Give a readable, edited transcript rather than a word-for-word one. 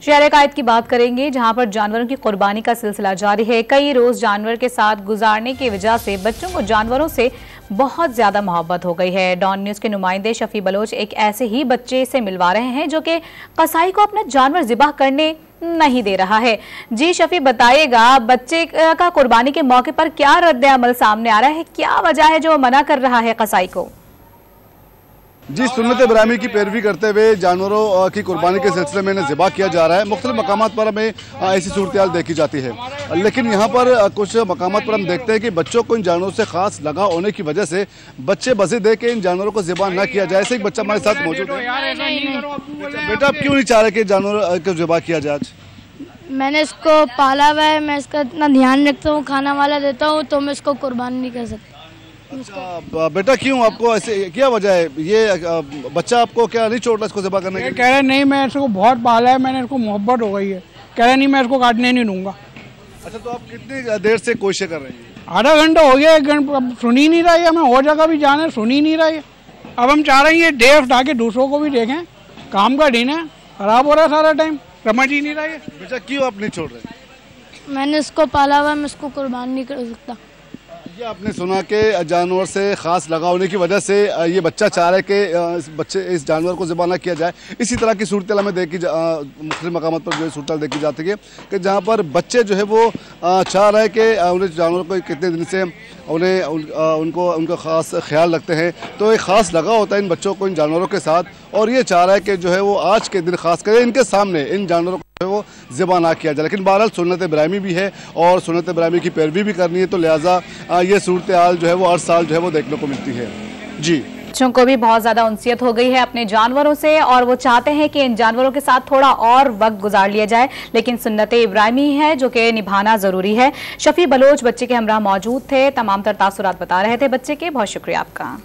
शहर कायद की बात करेंगे, जहां पर जानवरों की कुर्बानी का सिलसिला जारी है। कई रोज जानवर के साथ गुजारने की वजह से बच्चों को जानवरों से बहुत ज्यादा मोहब्बत हो गई है। डॉन न्यूज के नुमाइंदे शफी बलोच एक ऐसे ही बच्चे से मिलवा रहे हैं जो कि कसाई को अपना जानवर ज़िबह करने नहीं दे रहा है। जी शफी, बताइएगा बच्चे का कुर्बानी के मौके पर क्या रद्द अमल सामने आ रहा है, क्या वजह है जो मना कर रहा है कसाई को? जी, सुन्नत इब्राहिमी की पैरवी करते हुए जानवरों की कुर्बानी के सिलसिले में इन्हें ज़िबा किया जा रहा है। मुख्तलिफ मकामात पर हमें ऐसी सूरत देखी जाती है, लेकिन यहाँ पर कुछ मकामात पर हम देखते हैं कि बच्चों को इन जानवरों से खास लगाव होने की वजह से बच्चे बसे दे के इन जानवरों को ज़िबा न किया जाए। ऐसे एक बच्चा हमारे साथ मौजूद है। बेटा, आप क्यों नहीं चाह रहे कि जानवर को ज़िबा किया जाए? मैंने इसको पाला हुआ है, मैं इसका इतना ध्यान रखता हूँ, खाना वाला देता हूँ, तो मैं इसको कुर्बान नहीं कर सकता। अच्छा बेटा, क्यों आपको ऐसे, क्या वजह है? ये बच्चा आपको क्या नहीं छोड़ रहा इसको ज़िबा करने के? कह रहे नहीं, मैं इसको बहुत पाला है, मैंने इसको मोहब्बत हो गई है। कह रहे नहीं, मैं इसको काटने नहीं दूंगा। अच्छा, तो आप कितनी देर से कोशिश कर रहे हैं? आधा घंटा हो गया, 1 घंटा, अब सुन ही नहीं रही है। हमें और जगह भी जाना है, सुन ही नहीं रही है। अब हम चाह रहे हैं ये देर उठा के दूसरों को भी देखें। काम का दिन है, खराब हो रहा है सारा टाइम, समझ ही नहीं रही है। बेटा, क्यों आप नहीं छोड़ रहे? मैंने इसको पाला हुआ है, मैं इसको कुर्बान नहीं कर सकता। ये आपने सुना कि जानवर से ख़ास लगाव होने की वजह से ये बच्चा चाह रहा है कि इस जानवर को ज़िबा न किया जाए। इसी तरह की सूरत हमें मुख्तलिफ मकामात पर जो है सूरत देखी जाती है कि जहाँ पर बच्चे जो है वो चाह रहे हैं कि उन्हें जानवर को कितने दिन से उनका ख़ास ख्याल रखते हैं, तो एक ख़ास लगाव होता है इन बच्चों को इन जानवरों के साथ, और ये चाह रहा है कि जो है वो आज के दिन खास कर इनके सामने इन जानवरों को वो ज़िबा ना किया जाए। लेकिन बहरहाल सुन्नत इब्राहिमी भी है और सुन्नत इब्राहिमी की पैरवी भी करनी है, तो लिहाजा ये सूरत हाल जो है वो हर साल जो है वो देखने को मिलती है। जी, बच्चों को भी बहुत ज्यादा उनसियत हो गई है अपने जानवरों से, और वो चाहते हैं कि इन जानवरों के साथ थोड़ा और वक्त गुजार लिया जाए, लेकिन सुन्नत इब्राहिमी है जो कि निभाना जरूरी है। शफी बलोच बच्चे के हमरा मौजूद थे, तमाम तर तासुरात बता रहे थे बच्चे के। बहुत शुक्रिया आपका।